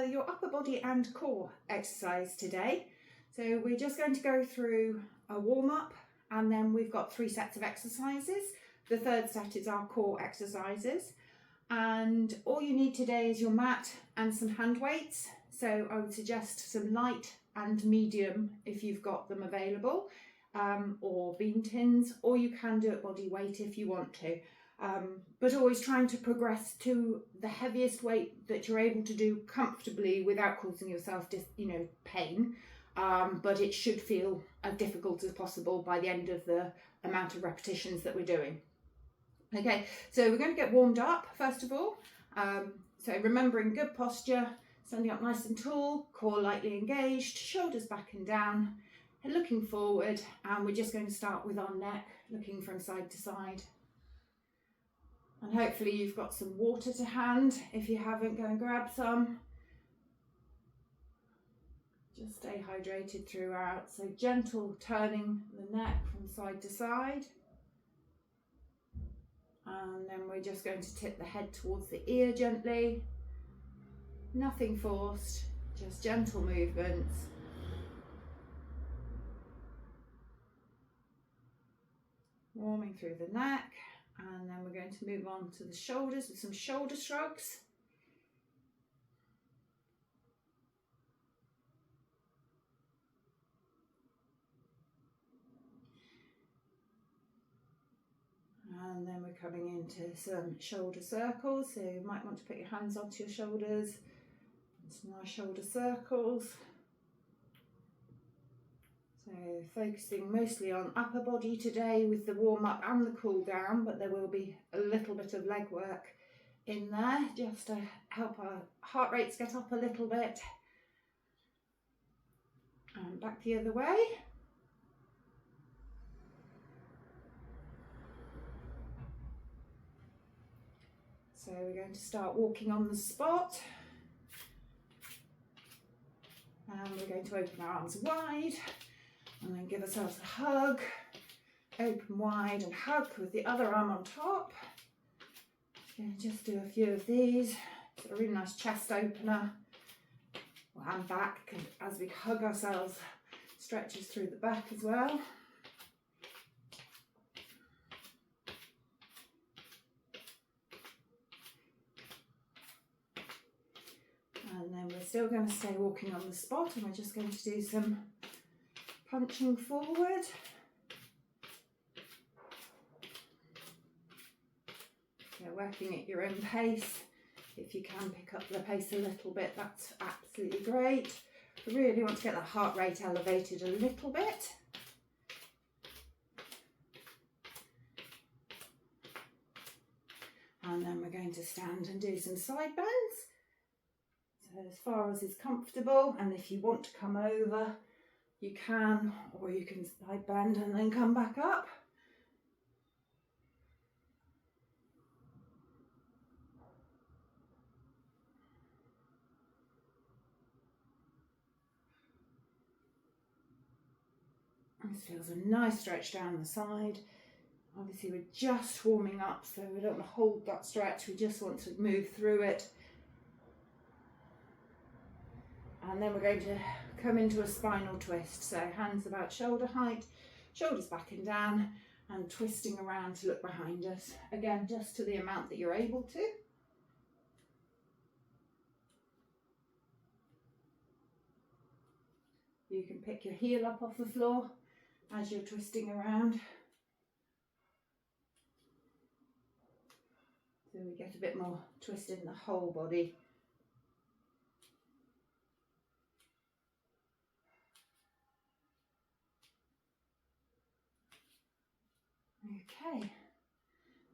your upper body and core exercise today. So we're just going to go through a warm-up, and then we've got 3 sets of exercises. The third set is our core exercises, and all you need today is your mat and some hand weights. So I would suggest some light and medium if you've got them available, or bean tins, or you can do it body weight if you want to. But always trying to progress to the heaviest weight that you're able to do comfortably without causing yourself pain. But it should feel as difficult as possible by the end of the amount of repetitions that we're doing. Okay, so we're going to get warmed up first of all. So remembering good posture, standing up nice and tall, core lightly engaged, shoulders back and down, and looking forward, and we're just going to start with our neck, looking from side to side. And hopefully you've got some water to hand. If you haven't, go and grab some. Just stay hydrated throughout. So gentle turning the neck from side to side. And then we're just going to tip the head towards the ear gently. Nothing forced, just gentle movements. Warming through the neck. And then we're going to move on to the shoulders with some shoulder shrugs. And then we're coming into some shoulder circles. So you might want to put your hands onto your shoulders. Some nice shoulder circles. So focusing mostly on upper body today with the warm up and the cool down, but there will be a little bit of leg work in there just to help our heart rates get up a little bit. And back the other way. So we're going to start walking on the spot. And we're going to open our arms wide. And then give ourselves a hug, open wide and hug with the other arm on top. And just do a few of these. It's a really nice chest opener. And back, as we hug ourselves, stretches through the back as well. And then we're still going to stay walking on the spot, and we're just going to do some punching forward. Yeah, working at your own pace. If you can pick up the pace a little bit, that's absolutely great. We really want to get that heart rate elevated a little bit. And then we're going to stand and do some side bends. So as far as is comfortable, and if you want to come over, you can, or you can side bend and then come back up. This feels a nice stretch down the side. Obviously we're just warming up, so we don't want to hold that stretch, we just want to move through it. And then we're going to come into a spinal twist. So hands about shoulder height, shoulders back and down, and twisting around to look behind us. Again, just to the amount that you're able to. You can pick your heel up off the floor as you're twisting around. So we get a bit more twist in the whole body. Okay,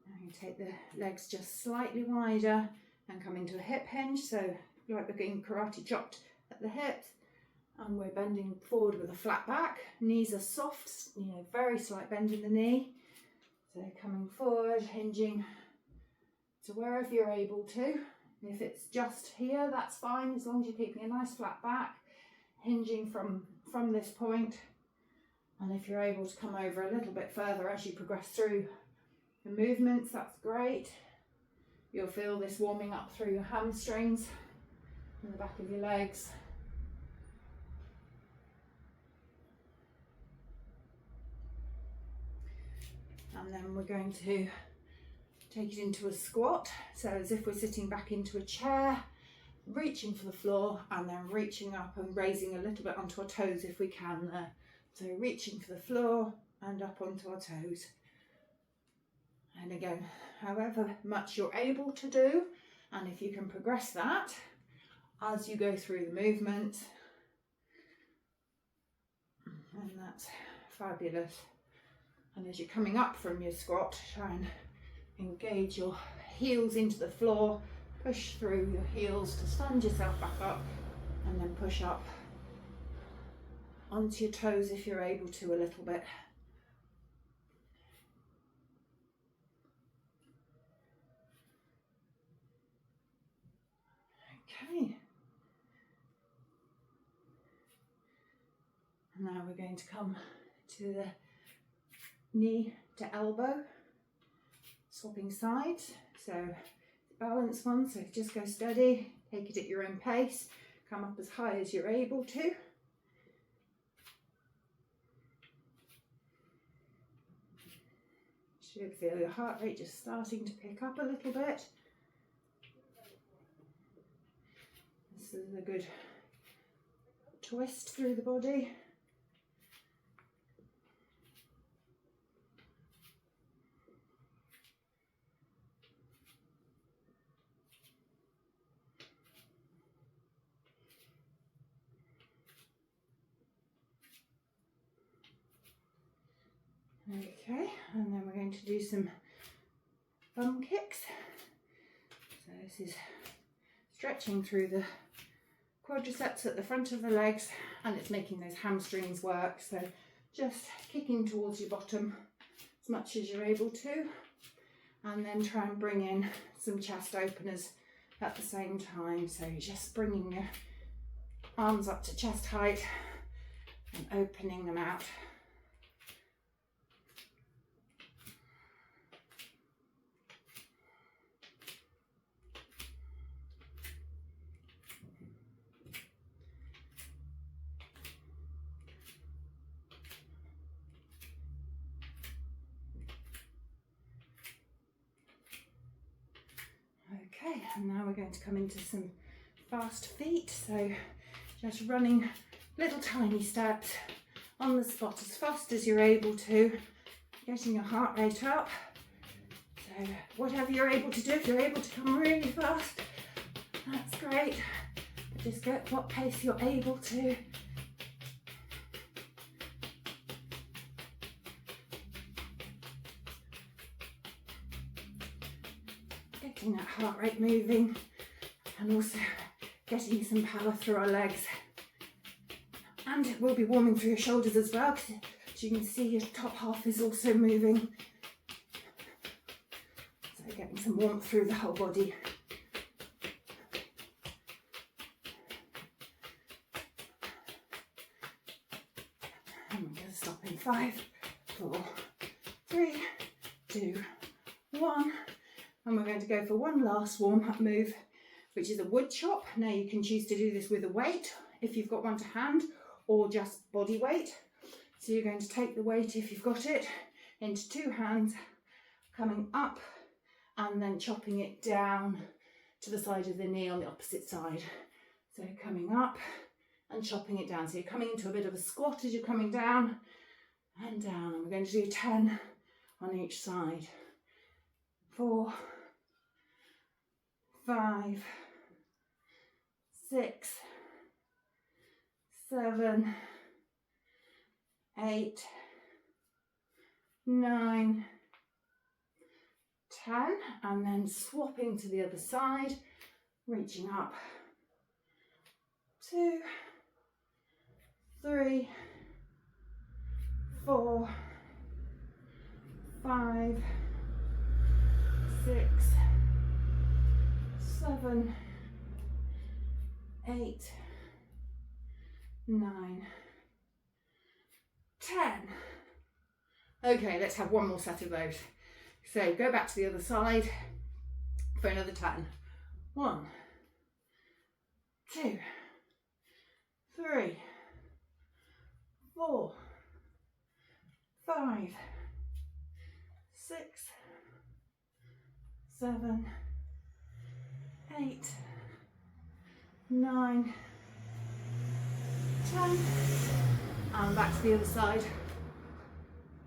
now you take the legs just slightly wider and come into a hip hinge, so like we're getting karate chopped at the hips, and we're bending forward with a flat back. Knees are soft, very slight bend in the knee. So coming forward, hinging to wherever you're able to. If it's just here, that's fine, as long as you're keeping a nice flat back, hinging from this point. And if you're able to come over a little bit further as you progress through the movements, that's great. You'll feel this warming up through your hamstrings and the back of your legs. And then we're going to take it into a squat, so as if we're sitting back into a chair, reaching for the floor and then reaching up and raising a little bit onto our toes if we can there. So reaching for the floor and up onto our toes. And again, however much you're able to do, and if you can progress that as you go through the movement, and that's fabulous. And as you're coming up from your squat, try and engage your heels into the floor, push through your heels to stand yourself back up, and then push up onto your toes if you're able to a little bit. Okay. Now we're going to come to the knee to elbow, swapping sides. So balance one, so just go steady, take it at your own pace, come up as high as you're able to. Should feel your heart rate just starting to pick up a little bit. This is a good twist through the body. Okay, and then we're going to do some bum kicks. So this is stretching through the quadriceps at the front of the legs, and it's making those hamstrings work. So just kicking towards your bottom as much as you're able to, and then try and bring in some chest openers at the same time. So you're just bringing your arms up to chest height and opening them out. Okay, and now we're going to come into some fast feet. So just running little tiny steps on the spot as fast as you're able to, getting your heart rate up. So whatever you're able to do, if you're able to come really fast, that's great. But just go at what pace you're able to. Getting that heart rate moving, and also getting some power through our legs. And it will be warming through your shoulders as well, because as you can see, your top half is also moving. So getting some warmth through the whole body. And we're going to stop in 5, 4, 3, 2, 1. And we're going to go for one last warm-up move, which is a wood chop. Now you can choose to do this with a weight if you've got one to hand, or just body weight. So you're going to take the weight, if you've got it, into 2 hands, coming up and then chopping it down to the side of the knee on the opposite side. So coming up and chopping it down. So you're coming into a bit of a squat as you're coming down and down. And we're going to do 10 on each side. 4, 5, 6, 7, 8, 9, 10, and then swapping to the other side, reaching up. 2, 3, 4, 5, 6, 7, 8, 9, 10. Okay, let's have one more set of those. So go back to the other side for another 10. 1, 2, 3, 4, 5, 6, 7, 8, 9, 10, and back to the other side.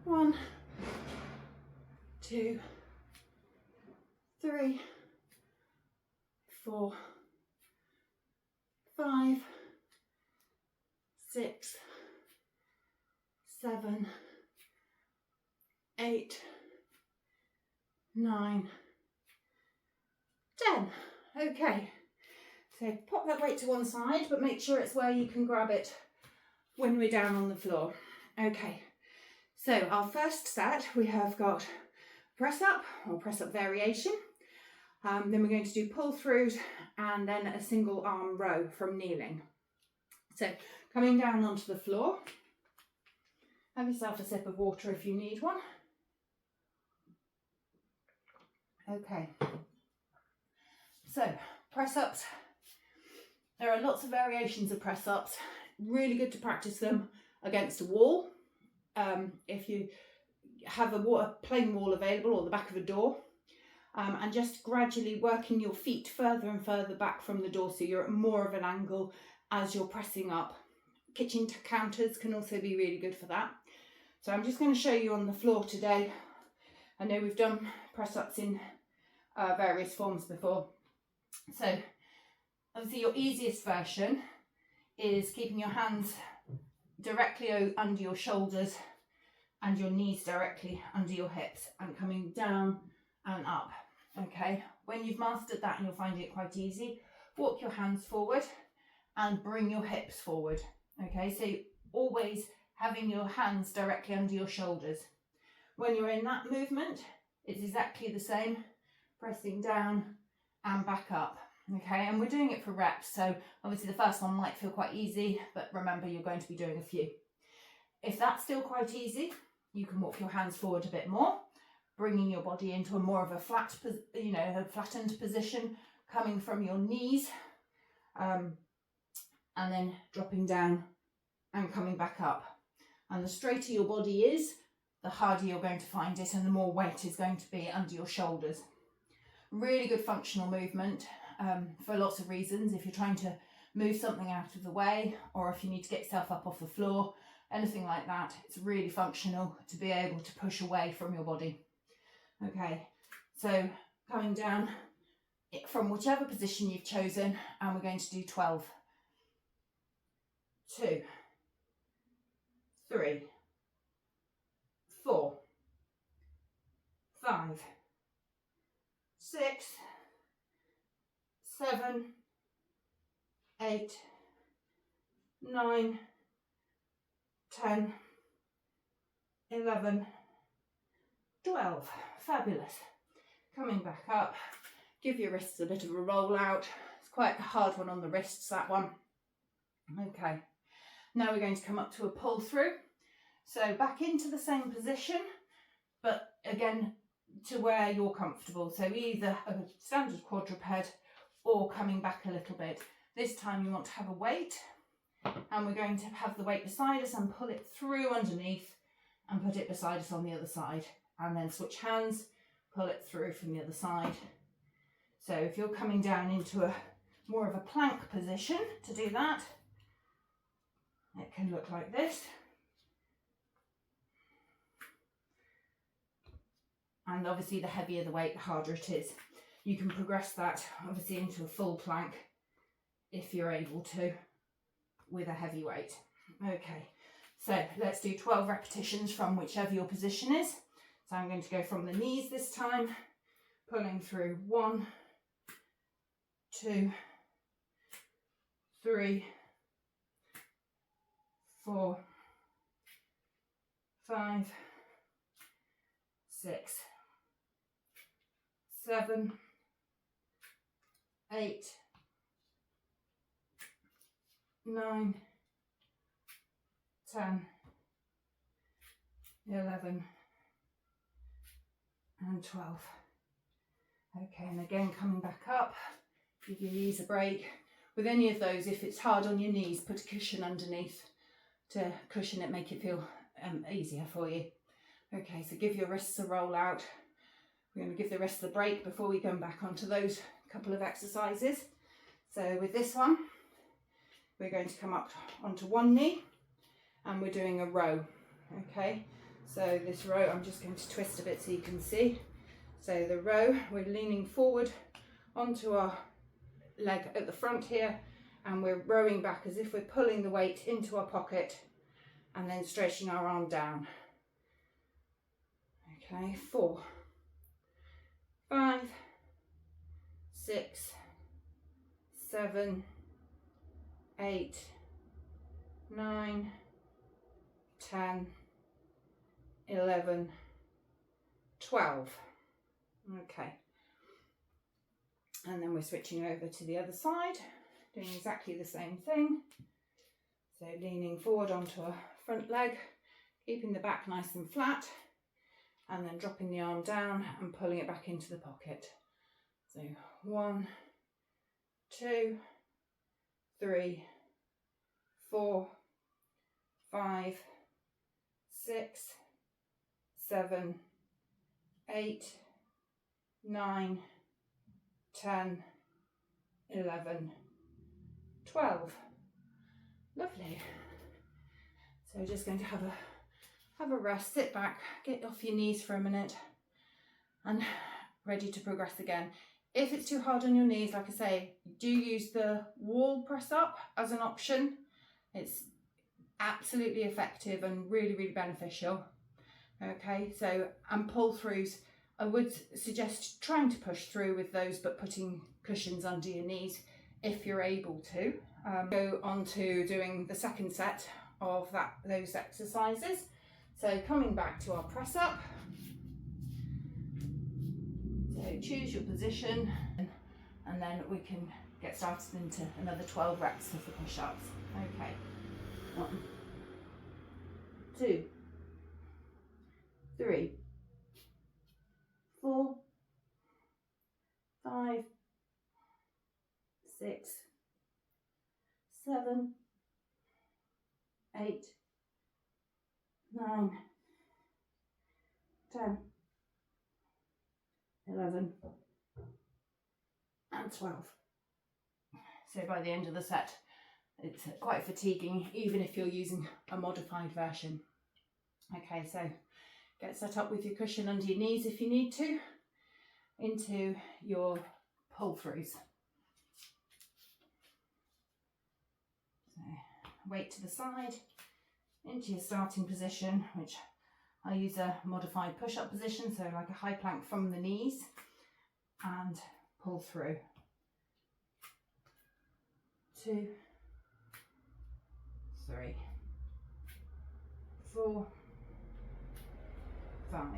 1, 2, 3, 4, 5, 6, 7, 8, 9, 10. Okay, so pop that weight to one side, but make sure it's where you can grab it when we're down on the floor. Okay, so our first set, we have got press up or press up variation. Then we're going to do pull throughs and then a single arm row from kneeling. So coming down onto the floor, have yourself a sip of water if you need one. Okay, so press ups, there are lots of variations of press ups, really good to practice them against a wall. If you have a plain wall available or the back of a door, and just gradually working your feet further and further back from the door so you're at more of an angle as you're pressing up. Kitchen counters can also be really good for that. So I'm just going to show you on the floor today. I know we've done press ups in various forms before. So obviously your easiest version is keeping your hands directly under your shoulders and your knees directly under your hips and coming down and up. Okay, when you've mastered that and you'll find it quite easy, walk your hands forward and bring your hips forward. Okay, so always having your hands directly under your shoulders. When you're in that movement, it's exactly the same, pressing down and back up. Okay, and we're doing it for reps, so obviously the first one might feel quite easy, but remember you're going to be doing a few. If that's still quite easy, you can walk your hands forward a bit more, bringing your body into a more of a flat, a flattened position, coming from your knees, and then dropping down and coming back up. And the straighter your body is, the harder you're going to find it and the more weight is going to be under your shoulders. Really good functional movement for lots of reasons. If you're trying to move something out of the way, or if you need to get yourself up off the floor, anything like that, it's really functional to be able to push away from your body. Okay, so coming down from whichever position you've chosen, and we're going to do 12. 2, 3, 4, 5, 6, 7, 8, 9, 10, 11, 12. Fabulous. Coming back up, give your wrists a bit of a roll out. It's quite a hard one on the wrists, that one. Okay, now we're going to come up to a pull through. So back into the same position, but again to where you're comfortable. So either a standard quadruped or coming back a little bit. This time you want to have a weight, and we're going to have the weight beside us and pull it through underneath and put it beside us on the other side, and then switch hands, pull it through from the other side. So if you're coming down into a more of a plank position to do that, it can look like this. And obviously the heavier the weight, the harder it is. You can progress that obviously into a full plank if you're able to with a heavy weight. Okay, so let's do 12 repetitions from whichever your position is. So I'm going to go from the knees this time, pulling through 1, 2, 3, 4, 5, 6, 7, 8, 9, 10, 11, and 12. Okay, and again coming back up, give your knees a break. with any of those, if it's hard on your knees, put a cushion underneath to cushion it, make it feel easier for you. Okay, so give your wrists a roll out. We're going to give the rest of the break before we come back onto those couple of exercises. So with this one, we're going to come up onto one knee and we're doing a row. Okay, so this row, I'm just going to twist a bit so you can see. So the row, we're leaning forward onto our leg at the front here, and we're rowing back as if we're pulling the weight into our pocket and then stretching our arm down. Okay, 4, 5, 6, 7, 8, 9, 10, 11, 12. Okay, and then we're switching over to the other side, doing exactly the same thing. So leaning forward onto our front leg, keeping the back nice and flat, and then dropping the arm down and pulling it back into the pocket. So 1, 2, 3, 4, 5, 6, 7, 8, 9, 10, 11, 12. Lovely. So we're just going to have a rest, sit back, get off your knees for a minute, and ready to progress again. If it's too hard on your knees, like I say, do use the wall press up as an option. It's absolutely effective and really, really beneficial. Okay, so, and pull throughs, I would suggest trying to push through with those, but putting cushions under your knees if you're able to. Go on to doing the second set of those exercises. So coming back to our press up. So choose your position, and then we can get started into another 12 reps of the push-ups. Okay, 1, 2, 3, 4, 5, 6, 7, 8, 9, 10, 11, and 12. So by the end of the set, it's quite fatiguing, even if you're using a modified version. Okay, so get set up with your cushion under your knees if you need to, into your pull throughs. So weight to the side, into your starting position, which I use a modified push-up position, so like a high plank from the knees, and pull through. 2, 3, 4, 5,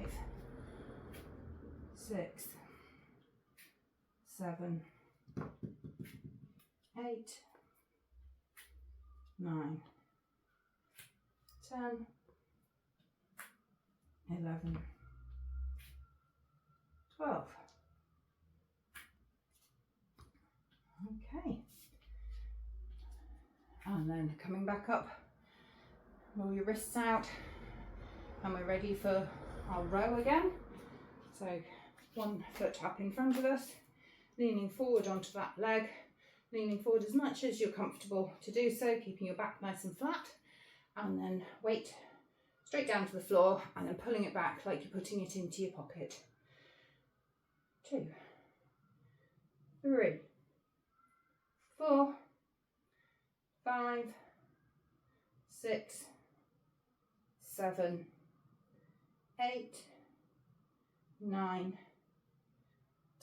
6, 7, 8, 9, 10, 11, 12. Okay. And then coming back up, roll your wrists out, and we're ready for our row again. So one foot up in front of us, leaning forward onto that leg, leaning forward as much as you're comfortable to do so, keeping your back nice and flat, and then weight straight down to the floor, and then pulling it back like you're putting it into your pocket. 2, 3, 4, 5, 6, 7, 8, 9,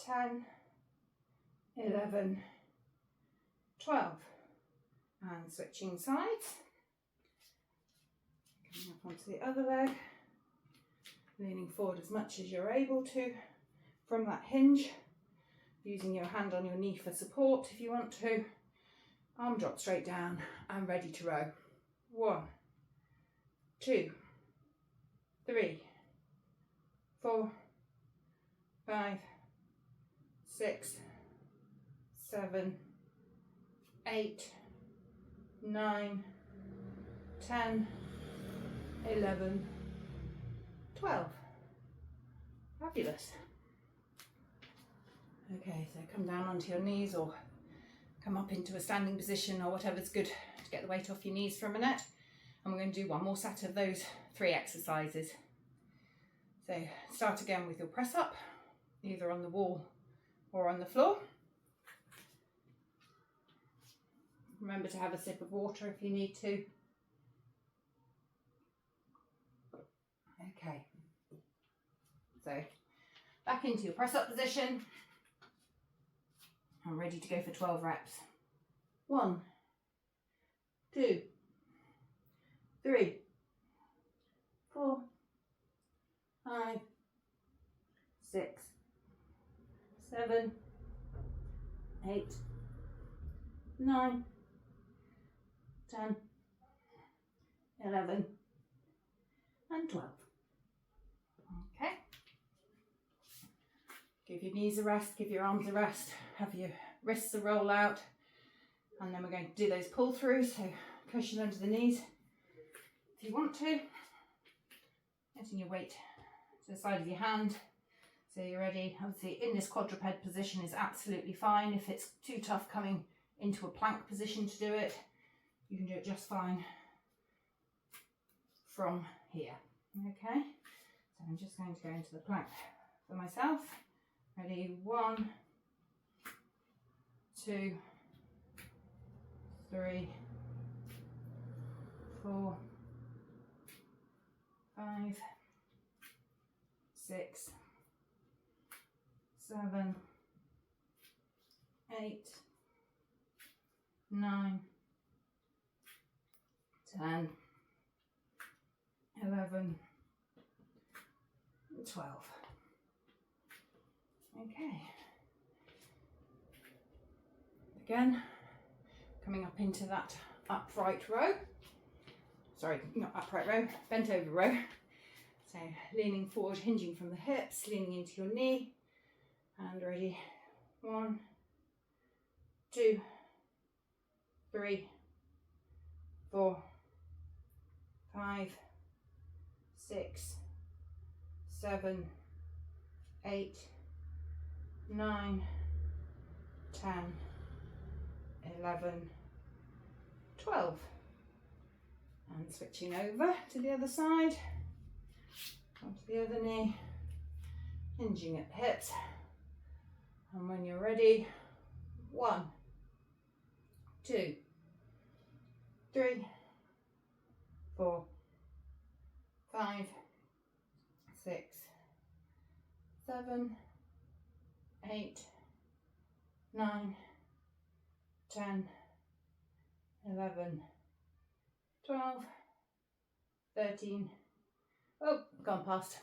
10, 11, 12. And switching sides. Coming up onto the other leg, leaning forward as much as you're able to from that hinge, using your hand on your knee for support if you want to. Arm drop straight down and ready to row. 1, 2, 3, 4, 5, 6, 7, 8, 9, 10, 11, 12. Fabulous. Okay, so come down onto your knees or come up into a standing position or whatever's good to get the weight off your knees for a minute. And we're going to do one more set of those 3 exercises. So start again with your press up, either on the wall or on the floor. Remember to have a sip of water if you need to. Okay, so back into your press up position. I'm ready to go for 12 reps. 1, 2, 3, 4, 5, 6, 7, 8, 9, 10, 11, and 12. Okay. Give your knees a rest, give your arms a rest, have your wrists a roll out, and then we're going to do those pull throughs, so cushion under the knees if you want to, getting your weight to the side of your hand so you're ready. Obviously in this quadruped position is absolutely fine. If it's too tough coming into a plank position to do it, you can do it just fine from here. Okay, so I'm just going to go into the plank for myself. Ready, 1, 2, 3, 4, 5, 6, 7, 8, 9, 10, 11, 12. Okay. Again, coming up into that upright row. Sorry, not upright row, bent over row. So leaning forward, hinging from the hips, leaning into your knee, and ready. 1, 2, 3, 4, 5, 6, 7, 8, 9, 10, 11, 12. And switching over to the other side, onto the other knee, hinging at the hips. And when you're ready, 1, 2, 3, 4, 5, 6, 7, 8, 9, 10, 11, 12, 13, oh, gone past.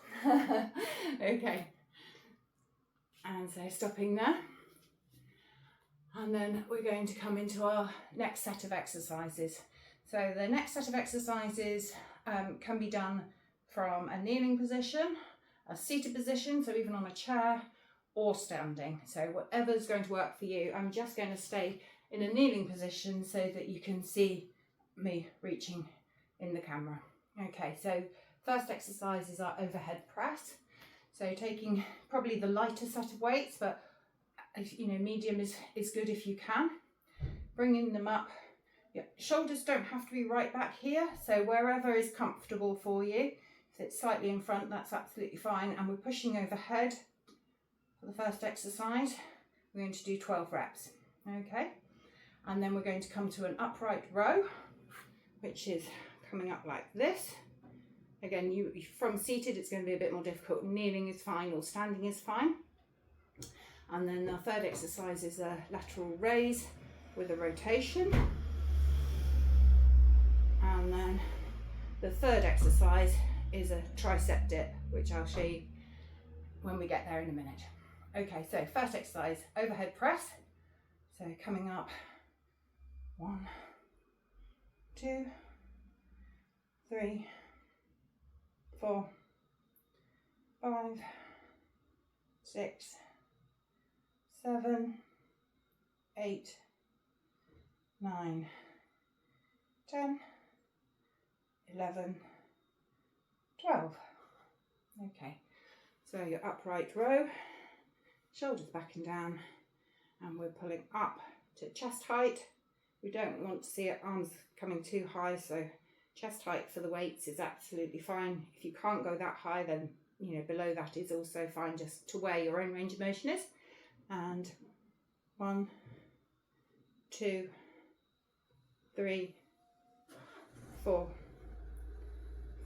Okay, and so stopping there, and then we're going to come into our next set of exercises. So the next set of exercises can be done from a kneeling position, a seated position, so even on a chair, or standing. So whatever's going to work for you. I'm just going to stay in a kneeling position so that you can see me reaching in the camera. Okay, so first exercise is our overhead press. So taking probably the lighter set of weights, but you know, medium is good if you can. Bringing them up. Your shoulders don't have to be right back here, so wherever is comfortable for you. If it's slightly in front, that's absolutely fine. And we're pushing overhead for the first exercise. We're going to do 12 reps. Okay, and then we're going to come to an upright row, which is coming up like this. Again, from seated it's going to be a bit more difficult. Kneeling is fine or standing is fine. And then our third exercise is a lateral raise with a rotation. And then the third exercise is a tricep dip, which I'll show you when we get there in a minute. Okay, so first exercise, overhead press. So coming up, 1, 2, 3, 4, 5, 6, 7, 8, 9, 10, 11, 12. Okay, so your upright row, shoulders back and down, and we're pulling up to chest height. We don't want to see our arms coming too high, so chest height for the weights is absolutely fine. If you can't go that high, then below that is also fine, just to where your own range of motion is. And 1, 2, 3, 4,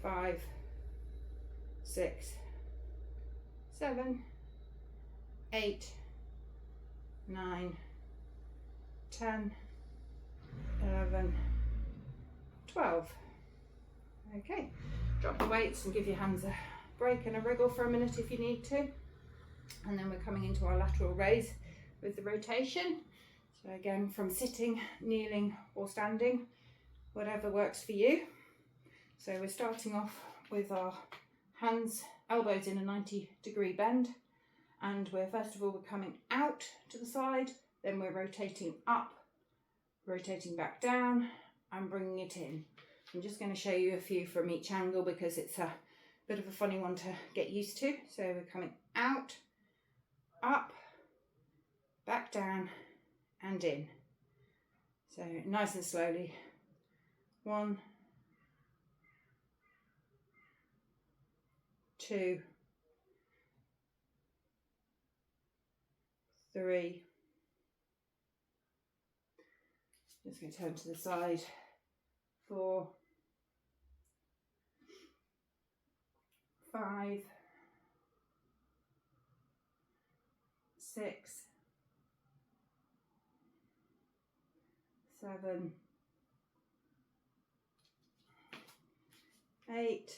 5, 6, 7, 8, 9, 10, 11, 12. Okay, drop the weights and give your hands a break and a wriggle for a minute if you need to. And then we're coming into our lateral raise with the rotation. So again, from sitting, kneeling or standing, whatever works for you. So we're starting off with our hands, elbows in a 90-degree bend. And first of all, we're coming out to the side, then we're rotating up, rotating back down and bringing it in. I'm just going to show you a few from each angle because it's a bit of a funny one to get used to. So we're coming out, up, back down and in. So nice and slowly. 1, 2, 3. Just going to turn to the side. 4, 5, 6, 7, 8,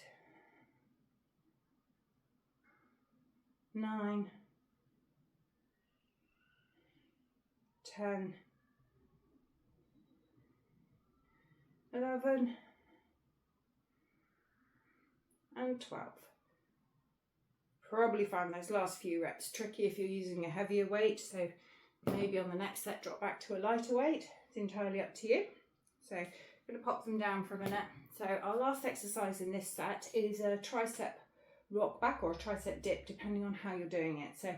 9, 10, 11 and 12. Probably find those last few reps tricky if you're using a heavier weight, so maybe on the next set drop back to a lighter weight. It's entirely up to you. So I'm going to pop them down for a minute. So our last exercise in this set is a tricep rock back or a tricep dip, depending on how you're doing it. So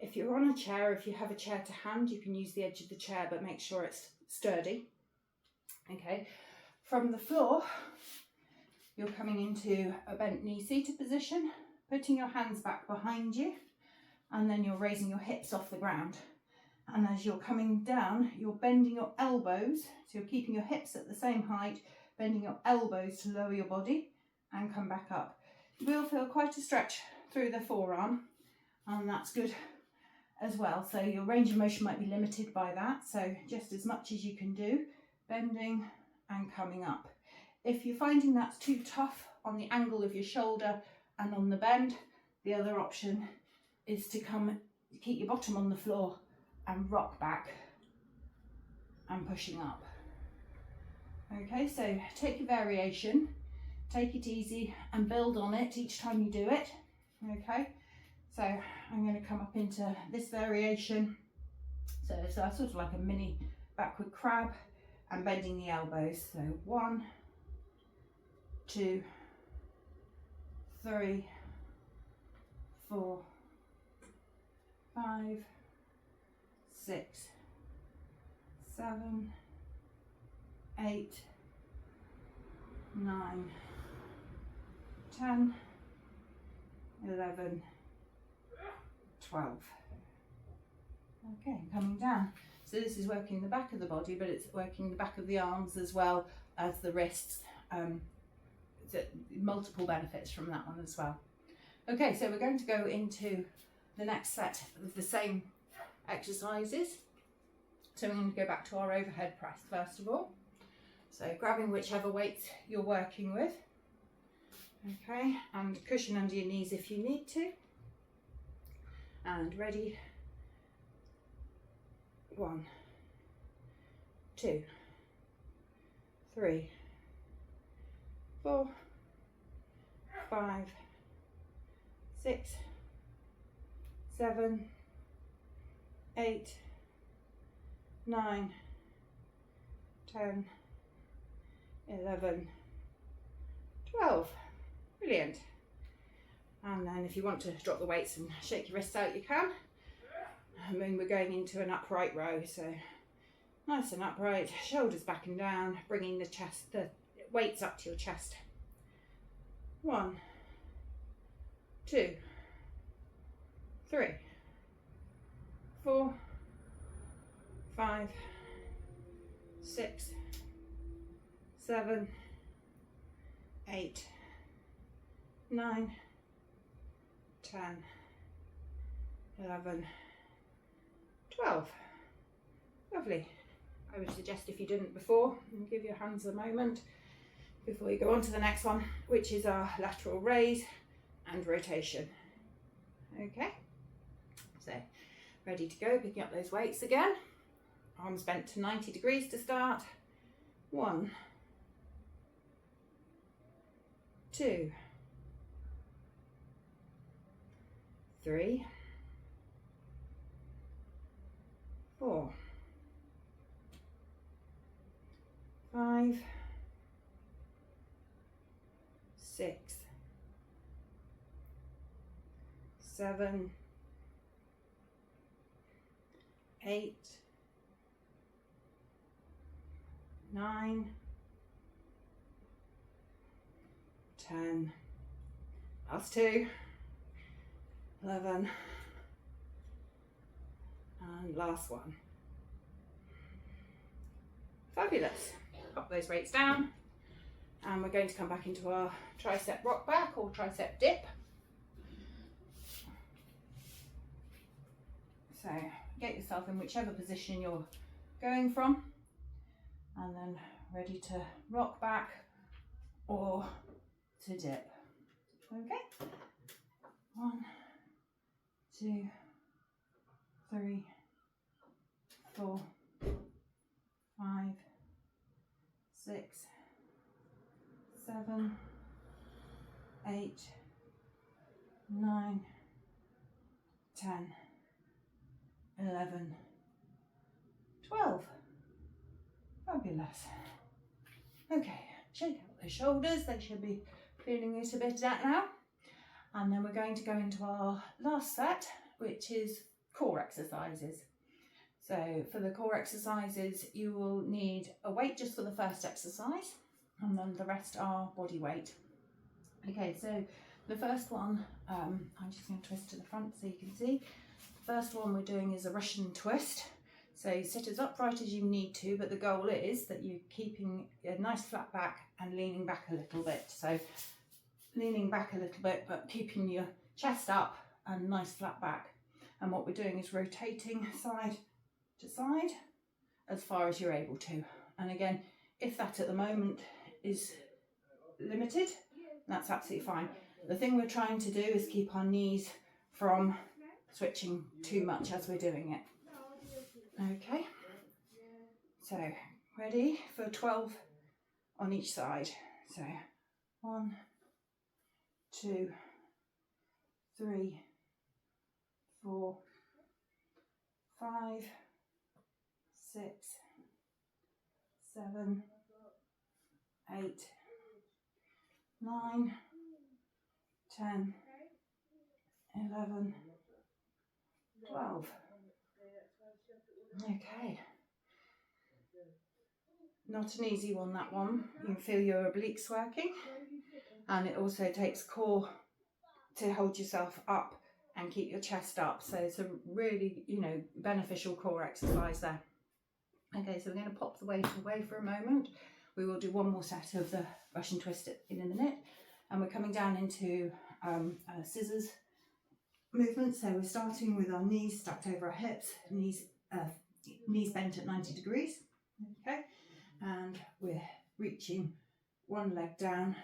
if you're on a chair, if you have a chair to hand, you can use the edge of the chair, but make sure it's sturdy. Okay, from the floor, you're coming into a bent knee seated position, putting your hands back behind you, and then you're raising your hips off the ground. And as you're coming down, you're bending your elbows, so you're keeping your hips at the same height, bending your elbows to lower your body and come back up. You will feel quite a stretch through the forearm, and that's good as well. So your range of motion might be limited by that, so just as much as you can do, bending and coming up. If you're finding that's too tough on the angle of your shoulder and on the bend, the other option is to keep your bottom on the floor and rock back and pushing up. Okay, so take your variation, take it easy and build on it each time you do it. Okay, so I'm going to come up into this variation. So it's sort of like a mini backward crab and bending the elbows. So 1, 2, 3, 4, 5, 6, 7, 8, 9, 10, 11, 12. Okay, coming down. So this is working the back of the body, but it's working the back of the arms as well as the wrists. Multiple benefits from that one as well. Okay, so we're going to go into the next set of the same exercises. So we're going to go back to our overhead press first of all. So grabbing whichever weights you're working with. Okay, and cushion under your knees if you need to. And ready. 1, 2, 3, 4, 5, 6, 7, 8, 9, 10, 11, 12. Brilliant. And then if you want to drop the weights and shake your wrists out, you can. And then we're going into an upright row, so nice and upright, shoulders back and down, bringing the weights up to your chest. 1, 2, 3, 4, 5, 6, 7, 8, 9, 10, 11, 12. Lovely. I would suggest, if you didn't before, give your hands a moment before you go on to the next one, which is our lateral raise and rotation. Okay, so ready to go, picking up those weights again. Arms bent to 90 degrees to start. 1, 2, 3, 4, 5, 6, 7, 8, 9, 10, last 2, 11, and last 1. Fabulous. Pop those weights down, and we're going to come back into our tricep rock back or tricep dip. So get yourself in whichever position you're going from, and then ready to rock back or to dip. Okay, 1, 2, 3, 4, 5, 6, 7, 8, 9, 10, 11, 12. Fabulous. Okay, shake out the shoulders, they should be feeling it a bit out now. And then we're going to go into our last set, which is core exercises. So for the core exercises, you will need a weight just for the first exercise, and then the rest are body weight. Okay, so the first one, I'm just going to twist to the front so you can see. The first one we're doing is a Russian twist. So you sit as upright as you need to, but the goal is that you're keeping a nice flat back and leaning back a little bit. So leaning back a little bit, but keeping your chest up and nice flat back. And what we're doing is rotating side to side as far as you're able to. And again, if that at the moment is limited, that's absolutely fine. The thing we're trying to do is keep our knees from switching too much as we're doing it. Okay, so ready for 12 on each side. So 1, 2, 3, 4, 5, 6, 7, 8, 9, 10, 11, 12. Okay. Not an easy one, that one. You can feel your obliques working, and it also takes core to hold yourself up and keep your chest up. So it's a really, beneficial core exercise there. Okay, so we're going to pop the weight away for a moment. We will do one more set of the Russian twist in a minute, and we're coming down into a scissors movement. So we're starting with our knees stacked over our hips, knees bent at 90 degrees. Okay, and we're reaching one leg down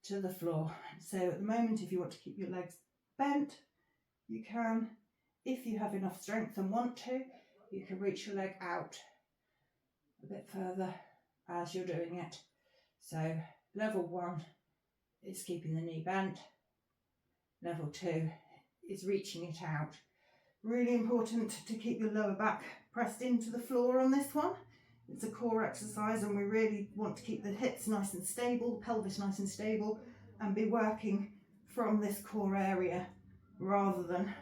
to the floor. So at the moment, if you want to keep your legs bent, you can. If you have enough strength and want to, you can reach your leg out a bit further as you're doing it. So level 1 is keeping the knee bent. Level 2 is reaching it out. Really important to keep your lower back pressed into the floor on this one. It's a core exercise and we really want to keep the hips nice and stable, the pelvis nice and stable, and be working from this core area rather than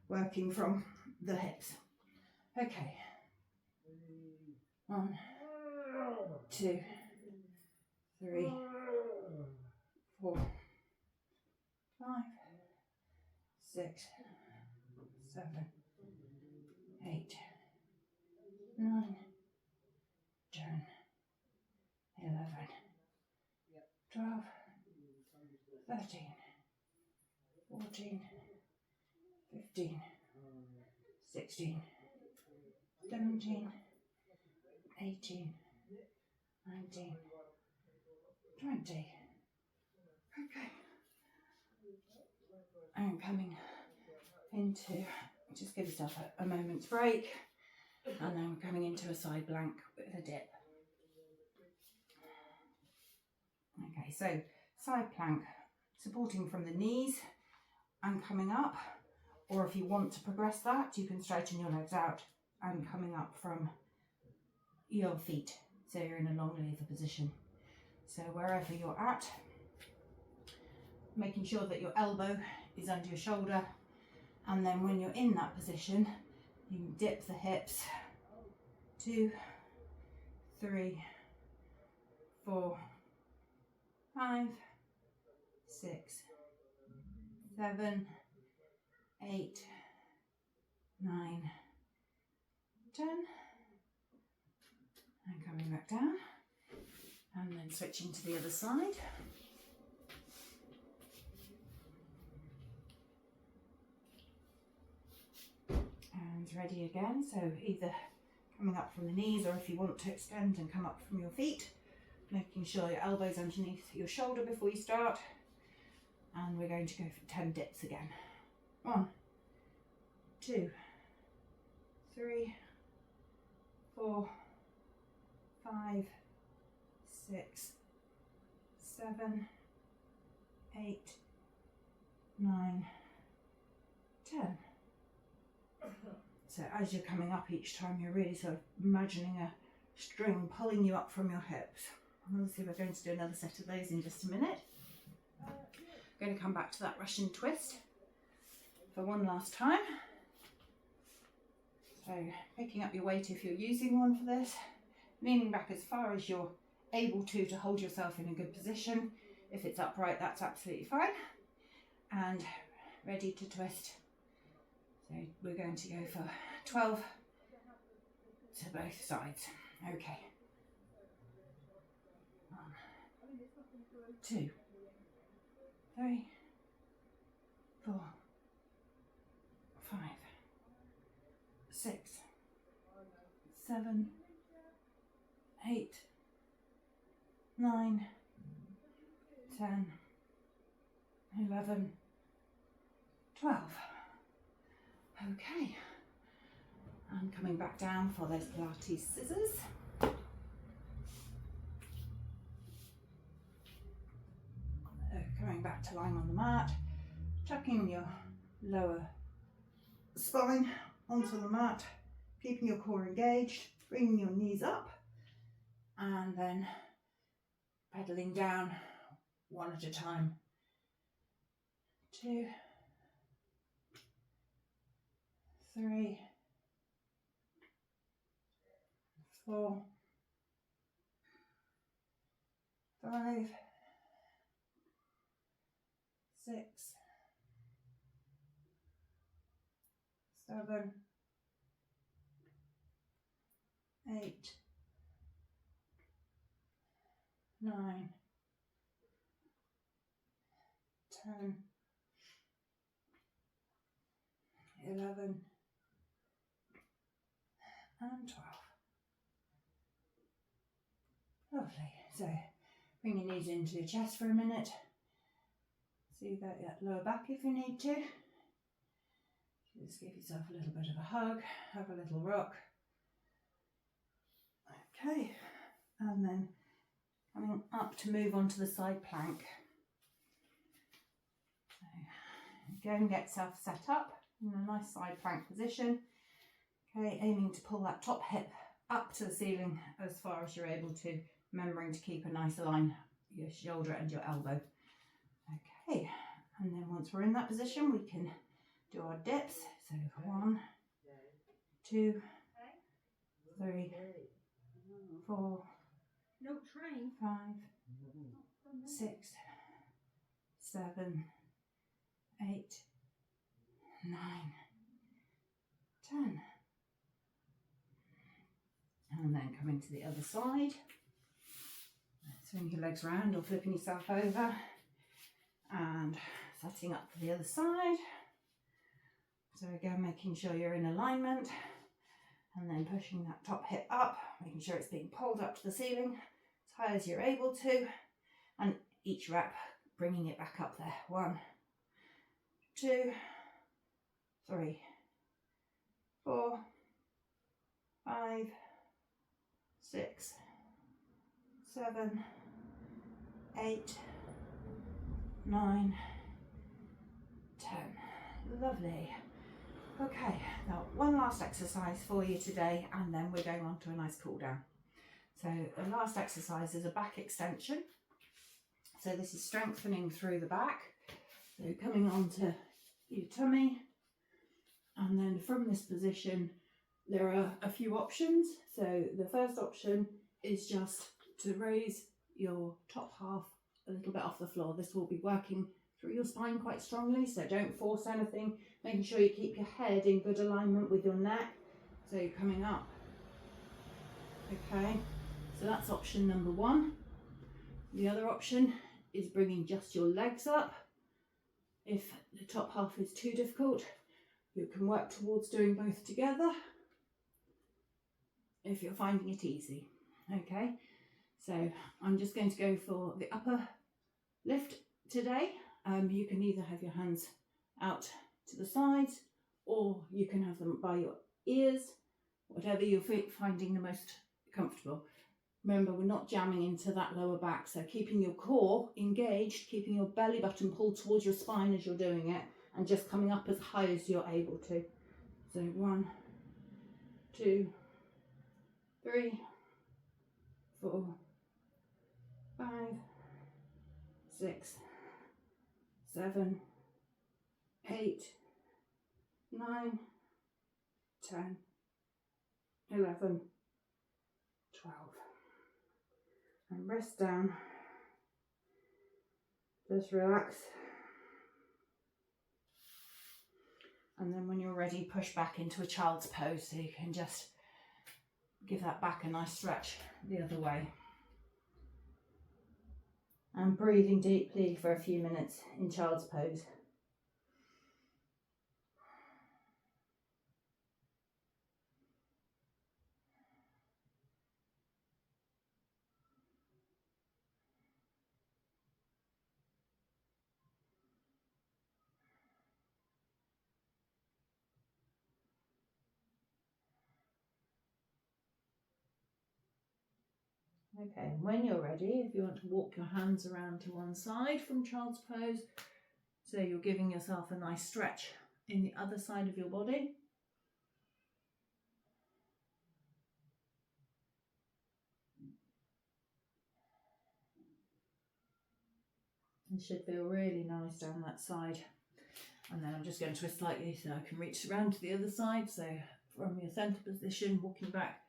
working from the hips. Okay. 1, 2, 3, 4, 5, 6, 7, 8, 9, 10, 11, 12, 13, 14, 15, 16, 17, 18, 19, 20. Okay. And coming into, just give yourself a moment's break, and then we're coming into a side plank with a dip. Okay, so side plank, supporting from the knees and coming up, or if you want to progress that, you can straighten your legs out and coming up from your feet, so you're in a long lever position. So wherever you're at, making sure that your elbow is under your shoulder, and then when you're in that position, you can dip the hips. 2, 3, 4, 5, 6, 7, 8, 9, 10, and coming back down, and then switching to the other side. And ready again, so either coming up from the knees, or if you want to extend and come up from your feet, making sure your elbows underneath your shoulder before you start. And we're going to go for 10 dips again. 1, 2, 3, 4, 5, 6, 7, 8, 9, 10. So as you're coming up each time, you're really sort of imagining a string pulling you up from your hips. And obviously we're going to do another set of those in just a minute. I'm going to come back to that Russian twist for one last time. So picking up your weight if you're using one for this, leaning back as far as you're able to hold yourself in a good position. If it's upright, that's absolutely fine. And ready to twist. So we're going to go for 12 to both sides. Okay. 1, 2, 3, 4, 5, 6, 7, 8, 9, 10, 11, 12. Okay, and coming back down for those Pilates scissors. Coming back to lying on the mat, tucking your lower spine onto the mat, keeping your core engaged, bringing your knees up, and then pedaling down one at a time. 2, 3, 4, 5, 6, 7, 8, 9, 10, 11, and 12. Lovely. So bring your knees into your chest for a minute. See that lower back if you need to. Just give yourself a little bit of a hug, have a little rock. Okay, and then coming up to move on to the side plank. So go and get yourself set up in a nice side plank position. Okay, aiming to pull that top hip up to the ceiling as far as you're able to, remembering to keep a nice line your shoulder and your elbow. Okay, and then once we're in that position, we can do our dips. So 1, 2, 3, 4, 5, 6, 7, 8, 9, 10. And then coming to the other side. Swing your legs around or flipping yourself over. And setting up for the other side. So again, making sure you're in alignment. And then pushing that top hip up, making sure it's being pulled up to the ceiling as high as you're able to. And each rep, bringing it back up there. 1, 2, 3, 4, 5, 6, 7, 8, 9, 10. Lovely. Okay, now one last exercise for you today, and then we're going on to a nice cool down. So the last exercise is a back extension. So this is strengthening through the back. So coming onto your tummy, and then from this position there are a few options. So the first option is just to raise your top half a little bit off the floor. This will be working through your spine quite strongly, so don't force anything, making sure you keep your head in good alignment with your neck. So you're coming up. Okay, so that's option number 1. The other option is bringing just your legs up. If the top half is too difficult, you can work towards doing both together if you're finding it easy. Okay, so I'm just going to go for the upper lift today. You can either have your hands out to the sides, or you can have them by your ears, whatever you're finding the most comfortable. Remember, we're not jamming into that lower back, so keeping your core engaged, keeping your belly button pulled towards your spine as you're doing it, and just coming up as high as you're able to. So 1, 2, 3, 4, 5, 6, 7, 8, 9, 10, 11, 12. And rest down. Just relax. And then when you're ready, push back into a child's pose, so you can just give that back a nice stretch the other way. And breathing deeply for a few minutes in child's pose. Okay, and when you're ready, if you want to walk your hands around to one side from child's pose, so you're giving yourself a nice stretch in the other side of your body. It should feel really nice down that side. And then I'm just going to twist slightly so I can reach around to the other side. So from your centre position, walking back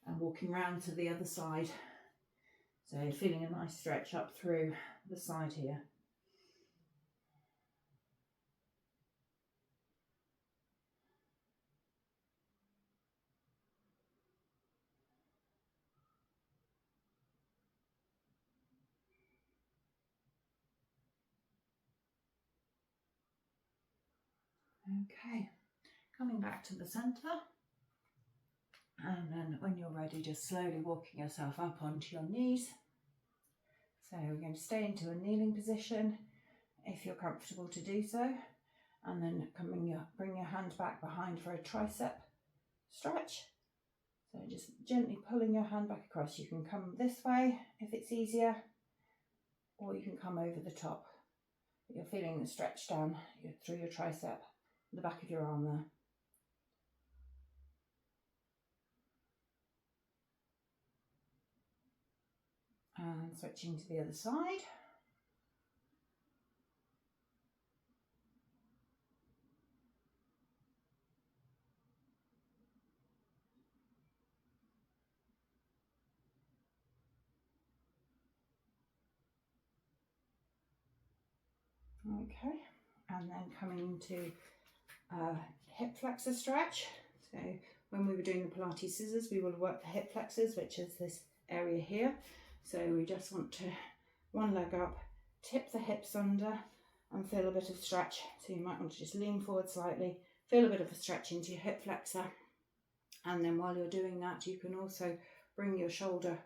and walking round to the other side. So feeling a nice stretch up through the side here. Okay, coming back to the centre. And then when you're ready, just slowly walking yourself up onto your knees. So we're going to stay into a kneeling position if you're comfortable to do so. And then bring your hand back behind for a tricep stretch. So just gently pulling your hand back across. You can come this way if it's easier, or you can come over the top. You're feeling the stretch down through your tricep, the back of your arm there. And switching to the other side. Okay, and then coming into hip flexor stretch. So when we were doing the Pilates scissors, we will work the hip flexors, which is this area here. So we just want to one leg up, tip the hips under and feel a bit of stretch. So you might want to just lean forward slightly, feel a bit of a stretch into your hip flexor. And then while you're doing that, you can also bring your shoulder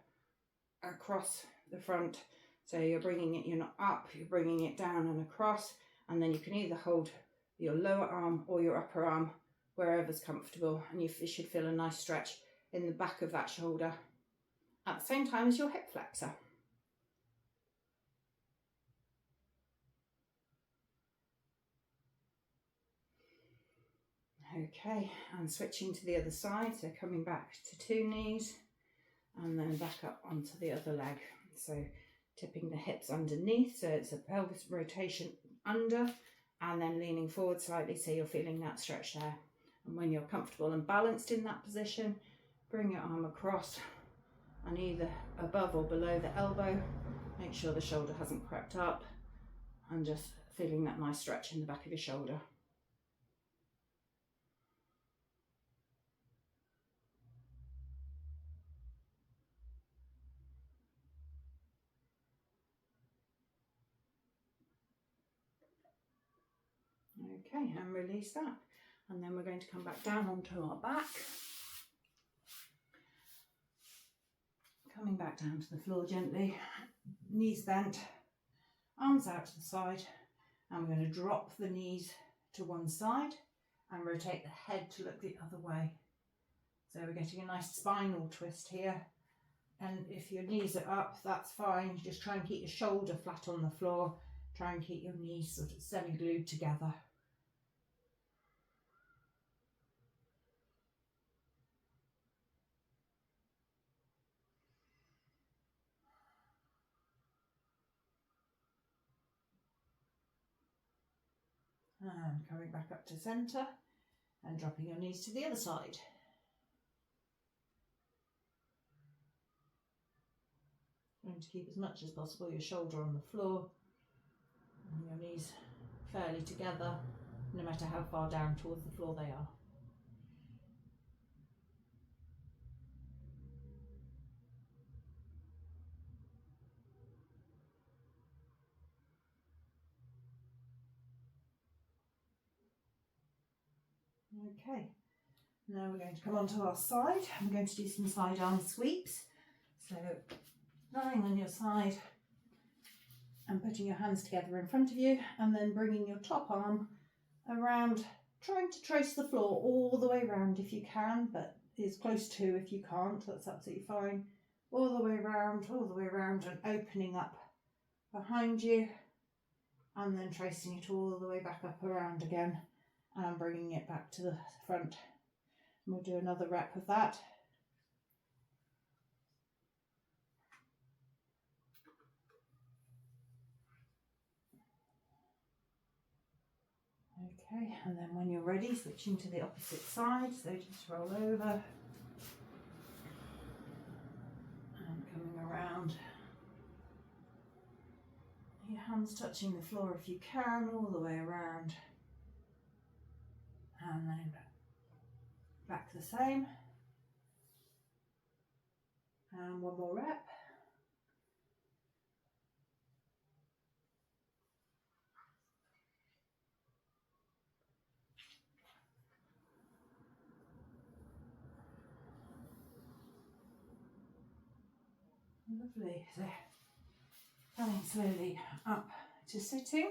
across the front. So you're bringing it, you're not up, you're bringing it down and across. And then you can either hold your lower arm or your upper arm, wherever's comfortable. And you should feel a nice stretch in the back of that shoulder at the same time as your hip flexor. Okay, and switching to the other side, so coming back to 2 knees and then back up onto the other leg. So tipping the hips underneath, so it's a pelvis rotation under, and then leaning forward slightly so you're feeling that stretch there. And when you're comfortable and balanced in that position, bring your arm across and either above or below the elbow. Make sure the shoulder hasn't crept up, and just feeling that nice stretch in the back of your shoulder. Okay, and release that. And then we're going to come back down onto our back. Coming back down to the floor gently, knees bent, arms out to the side. And we're going to drop the knees to one side and rotate the head to look the other way. So we're getting a nice spinal twist here. And if your knees are up, that's fine. Just try and keep your shoulder flat on the floor. Try and keep your knees sort of semi-glued together. And coming back up to centre and dropping your knees to the other side. Trying to keep as much as possible your shoulder on the floor and your knees fairly together, no matter how far down towards the floor they are. Okay, now we're going to come onto our side. I'm going to do some side arm sweeps. So lying on your side and putting your hands together in front of you, and then bringing your top arm around, trying to trace the floor all the way around if you can, but as close to if you can't, that's absolutely fine. All the way around, and opening up behind you, and then tracing it all the way back up around again and bringing it back to the front. And we'll do another rep of that. Okay, and then when you're ready, switching to the opposite side, so just roll over and coming around. Your hands touching the floor if you can, all the way around, and then back the same, and one more rep. Lovely. So coming slowly up to sitting.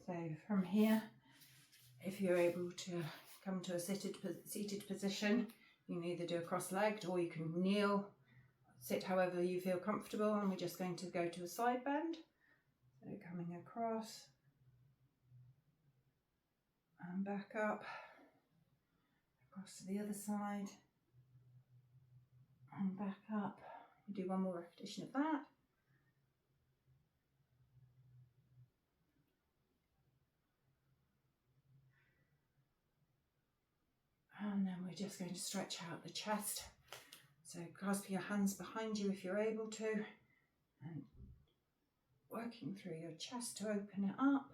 So from here, if you're able to come to a seated position, you can either do a cross-legged or you can kneel, sit however you feel comfortable, and we're just going to go to a side bend. So coming across and back up, across to the other side and back up do one more repetition of that. And then we're just going to stretch out the chest. So clasp your hands behind you if you're able to, and working through your chest to open it up.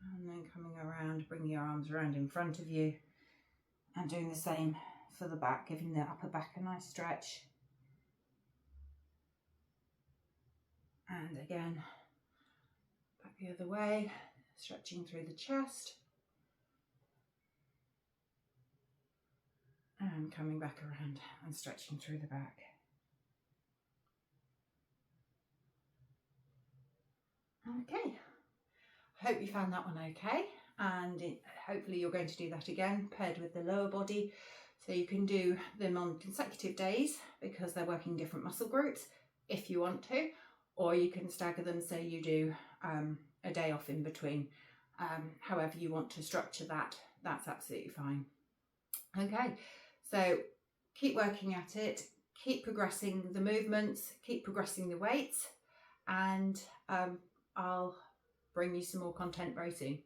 And then coming around, bringing your arms around in front of you and doing the same for the back, giving the upper back a nice stretch. And again, back the other way, stretching through the chest. And coming back around and stretching through the back. Okay, I hope you found that one okay, and hopefully you're going to do that again paired with the lower body, so you can do them on consecutive days because they're working different muscle groups if you want to, or you can stagger them so you do a day off in between. However you want to structure that, that's absolutely fine. Okay, so keep working at it, keep progressing the movements, keep progressing the weights, and I'll bring you some more content very soon.